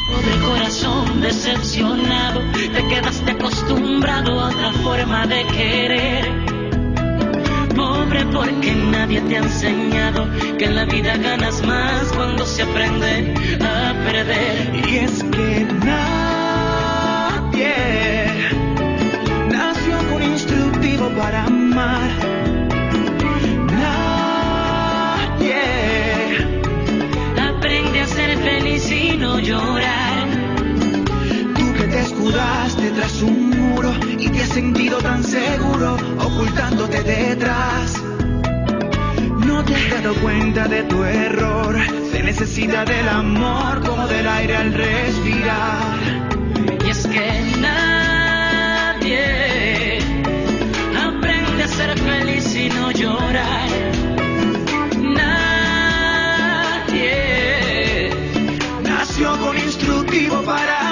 Pobre corazón decepcionado, te quedaste acostumbrado a otra forma de querer. Pobre porque nadie te ha enseñado que en la vida ganas más cuando se aprende a perder. Y es que nadie nació con instructivo para amar. Nadie aprende a ser feliz y no llorar. Tú que te escudaste tras un muro y te has sentido tan seguro ocultándote detrás. No te has dado cuenta de tu error. Se necesita del amor como del aire al respirar. Y es que nadie aprende a ser feliz y no llorar. Nació con instructivo para